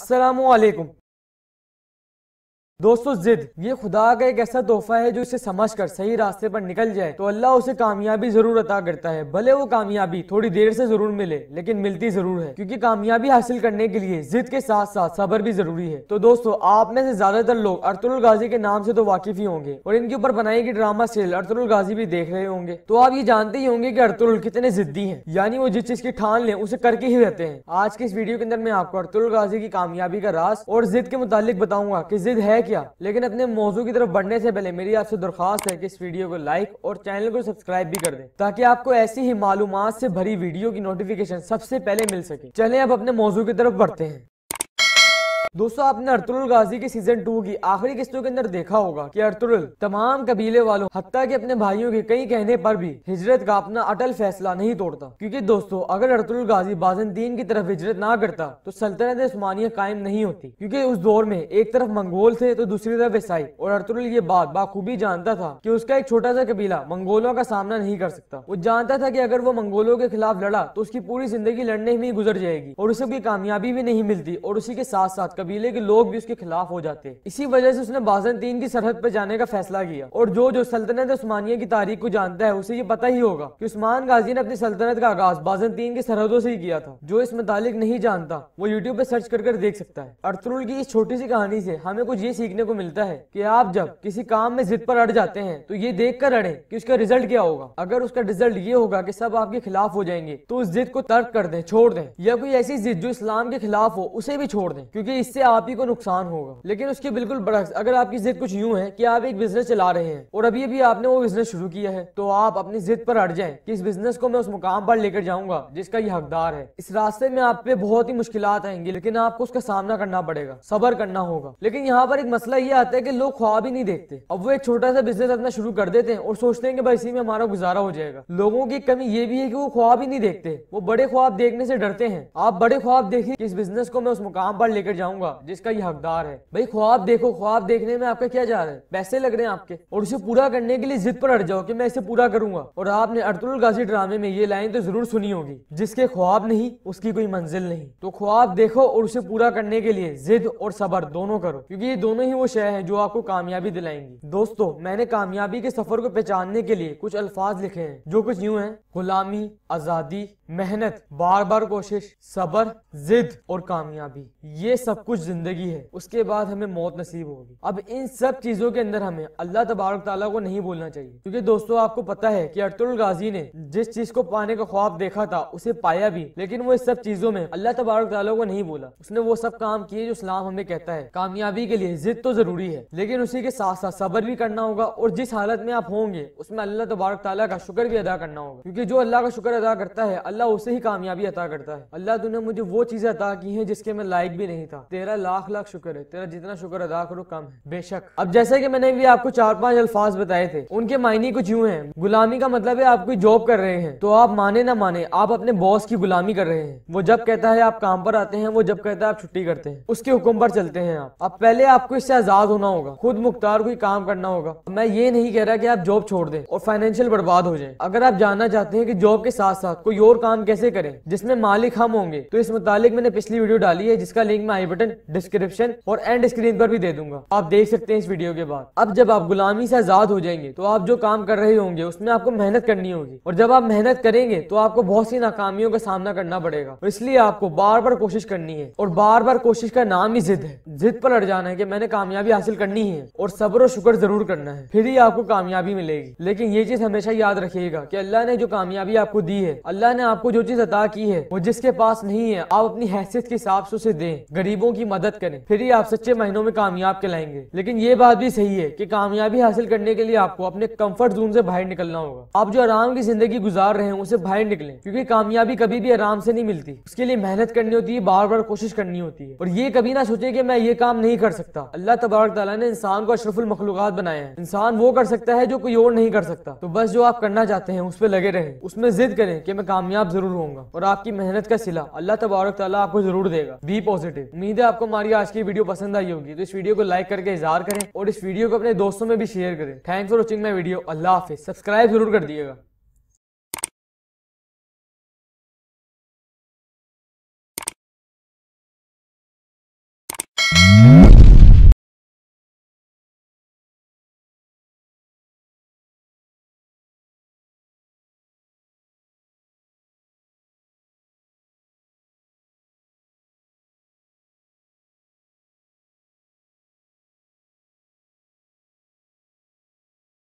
अस्सलामुअलैकुम दोस्तों, जिद ये खुदा का एक ऐसा तोहफा है जो इसे समझकर सही रास्ते पर निकल जाए तो अल्लाह उसे कामयाबी जरूर अता करता है। भले वो कामयाबी थोड़ी देर से जरूर मिले, लेकिन मिलती जरूर है, क्योंकि कामयाबी हासिल करने के लिए जिद के साथ साथ सब्र भी जरूरी है। तो दोस्तों, आप में से ज्यादातर लोग अर्तुगरुल गाजी के नाम से तो वाकिफ ही होंगे और इनके ऊपर बनाई गई ड्रामा सीरियल अर्तुगरुल गाजी भी देख रहे होंगे। तो आप ये जानते ही होंगे कि अर्तुगरुल कितने जिद्दी हैं, यानी वो जिस चीज की ठान लें उसे करके ही रहते हैं। आज के इस वीडियो के अंदर मैं आपको अर्तुगरुल गाजी की कामयाबी का राज और जिद के मुतालिक बताऊंगा कि जिद है क्या। लेकिन अपने मौजू की तरफ बढ़ने से पहले मेरी आपसे दरख्वास्त है कि इस वीडियो को लाइक और चैनल को सब्सक्राइब भी कर दें, ताकि आपको ऐसी ही मालूमात से भरी वीडियो की नोटिफिकेशन सबसे पहले मिल सके। चलें अब अपने मौजू की तरफ बढ़ते हैं। दोस्तों, आपने अर्तुगरुल गाजी के सीजन 2 की आखिरी किस्तों के अंदर देखा होगा कि अर्तुगरुल तमाम कबीले वालों हत्ता कि अपने भाइयों के कई कहने पर भी हिजरत का अपना अटल फैसला नहीं तोड़ता। क्योंकि दोस्तों, अगर अर्तुगरुल गाजी बाज़ंतीन की तरफ हिजरत ना करता तो सल्तनत उस्मानिया कायम नहीं होती। क्योंकि उस दौर में एक तरफ मंगोल थे तो दूसरी तरफ ईसाई, और अर्तुगरुल ये बात बाखूबी जानता था कि उसका एक छोटा सा कबीला मंगोलों का सामना नहीं कर सकता। वो जानता था कि अगर वो मंगोलों के खिलाफ लड़ा तो उसकी पूरी जिंदगी लड़ने में ही गुजर जाएगी और उसे कोई कामयाबी भी नहीं मिलती, और उसी के साथ साथ कबीले के लोग भी उसके खिलाफ हो जाते। इसी वजह से उसने बाज़ंतीन की सरहद पर जाने का फैसला किया। और जो सल्तनत उस्मानिया की तारीख को जानता है उसे ये पता ही होगा कि उस्मान गाजी ने अपनी सल्तनत का आगाज बाज़ंतीन की सरहदों से ही किया था। जो इस मुतालिक नहीं जानता वो यूट्यूब पे सर्च कर देख सकता है। अर्तुगरुल की इस छोटी सी कहानी से हमें कुछ ये सीखने को मिलता है कि आप जब किसी काम में जिद पर अड़ जाते हैं तो ये देख कर अड़े कि उसका रिजल्ट क्या होगा। अगर उसका रिजल्ट ये होगा कि सब आपके खिलाफ हो जाएंगे तो उस जिद को तर्क कर दें, छोड़ दें, या कोई ऐसी जिद जो इस्लाम के खिलाफ हो उसे भी छोड़ दें, क्योंकि इससे आप ही को नुकसान होगा। लेकिन उसके बिल्कुल बरक्स, अगर आपकी जिद कुछ यूं है कि आप एक बिजनेस चला रहे हैं और अभी अभी आपने वो बिजनेस शुरू किया है, तो आप अपनी जिद पर अड़ जाएं कि इस बिजनेस को मैं उस मुकाम पर लेकर जाऊंगा जिसका ये हकदार है। इस रास्ते में आप पे बहुत ही मुश्किलात आएंगी, लेकिन आपको उसका सामना करना पड़ेगा, सब्र करना होगा। लेकिन यहाँ पर एक मसला ये आता है कि लोग ख्वाब ही नहीं देखते। अब वो एक छोटा सा बिजनेस अपना शुरू कर देते हैं और सोचते हैं कि भाई इसी में हमारा गुजारा हो जाएगा। लोगों की कमी ये भी है कि वो ख्वाब ही नहीं देखते, वो बड़े ख्वाब देखने से डरते हैं। आप बड़े ख्वाब देखिए कि इस बिजनेस को मैं उस मुकाम पर लेकर जाऊंगा जिसका ये हकदार है। भाई ख्वाब देखो, ख्वाब देखने में आपका क्या जा रहा है, पैसे लग रहे हैं आपके, और उसे पूरा करने के लिए जिद पर अड़ जाओ कि मैं इसे पूरा करूंगा। और आपने अर्तुगरुल गाजी ड्रामे में ये लाइन तो जरूर सुनी होगी, जिसके ख्वाब नहीं उसकी कोई मंजिल नहीं। तो ख्वाब देखो और उसे पूरा करने के लिए जिद और सब्र दोनों करो, क्योंकि ये दोनों ही वो शय है जो आपको कामयाबी दिलाएंगी। दोस्तों, मैंने कामयाबी के सफर को पहचानने के लिए कुछ अल्फाज लिखे हैं जो कुछ यूं हैं: गुलामी, आजादी, मेहनत, बार बार कोशिश, सब्र, जिद और कामयाबी। ये सब कुछ जिंदगी है, उसके बाद हमें मौत नसीब होगी। अब इन सब चीजों के अंदर हमें अल्लाह तबारक ताला को नहीं भूलना चाहिए, क्योंकि दोस्तों आपको पता है कि अर्तुगरुल गाजी ने जिस चीज को पाने का ख्वाब देखा था उसे पाया भी, लेकिन वो इस सब चीजों में अल्लाह तबारक ताला को नहीं भूला। उसने वो सब काम किए जो इस्लाम हमें कहता है। कामयाबी के लिए जिद तो जरूरी है, लेकिन उसी के साथ साथ सब्र भी करना होगा, और जिस हालत में आप होंगे उसमें अल्लाह तबारक ताला का शुक्र भी अदा करना होगा, क्योंकि जो अल्लाह का शुक्र अदा करता है अल्लाह उसे ही कामयाबी अता करता है। अल्लाह तूने मुझे वो चीजें अता की हैं जिसके मैं लायक भी नहीं था, तेरा लाख लाख शुक्र है, तेरा जितना शुक्र अदा करो कम है बेशक। अब जैसे कि मैंने भी आपको 4-5 अल्फाज बताए थे, उनके मायने कुछ यूं हैं। गुलामी का मतलब है आप कोई जॉब कर रहे हैं तो आप माने ना माने आप अपने बॉस की गुलामी कर रहे हैं। वो जब कहता है आप काम पर आते हैं, वो जब कहता है आप छुट्टी करते हैं, उसके हुक्म पर चलते हैं आप। अब पहले आपको इससे आजाद होना होगा, खुद मुख्तार कोई काम करना होगा। मैं ये नहीं कह रहा कि आप जॉब छोड़ दें और फाइनेंशियल बर्बाद हो जाए। अगर आप जानना चाहते हैं कि जॉब के साथ साथ कोई और काम कैसे करें जिसमें मालिक हम होंगे, तो इस मुतालिक मैंने पिछली वीडियो डाली है, जिसका लिंक मैं आई बटन, डिस्क्रिप्शन और एंड स्क्रीन पर भी दे दूंगा, आप देख सकते हैं इस वीडियो के बाद। अब जब आप गुलामी से आजाद हो जाएंगे तो आप जो काम कर रहे होंगे उसमें आपको मेहनत करनी होगी, और जब आप मेहनत करेंगे तो आपको बहुत सी नाकामियों का सामना करना पड़ेगा। इसलिए आपको बार बार कोशिश करनी है, और बार बार कोशिश का नाम ही जिद है। जिद पर अड़ जाना है कि मैंने कामयाबी हासिल करनी है, और सब्र और शुक्र जरूर करना है, फिर ही आपको कामयाबी मिलेगी। लेकिन ये चीज हमेशा याद रखिएगा कि अल्लाह ने जो कामयाबी आपको दी है, अल्लाह ने आपको जो चीज अता की है, वो जिसके पास नहीं है आप अपनी हैसियत के हिसाब से उसे दें, गरीबों की मदद करें, फिर ही आप सच्चे महीनों में कामयाब कहलाएंगे। लेकिन ये बात भी सही है कि कामयाबी हासिल करने के लिए आपको अपने कंफर्ट जोन से बाहर निकलना होगा। आप जो आराम की जिंदगी गुजार रहे हैं उसे बाहर निकलें, क्योंकि कामयाबी कभी भी आराम से नहीं मिलती। उसके लिए मेहनत करनी होती है, बार बार कोशिश करनी होती है, और ये कभी ना सोचे कि मैं ये काम नहीं कर सकता। अल्लाह तबारक ताला ने इंसान को अशरफुल मखलूकात बनाया है। इंसान वो कर सकता है जो कोई और नहीं कर सकता। तो बस जो आप करना चाहते हैं उस पर लगे रहें, उसमें जिद करें कि मैं कामयाब जरूर होऊंगा, और आपकी मेहनत का सिला अल्लाह तबारक ताला आपको जरूर देगा। Be positive. उम्मीद है आपको हमारी आज की वीडियो पसंद आई होगी, तो इस वीडियो को लाइक करके इज़हार करें और इस वीडियो को अपने दोस्तों में भी शेयर करें। Thanks for watching my video. अल्लाह हाफिज़। सब्सक्राइब जरूर कर दिएगा।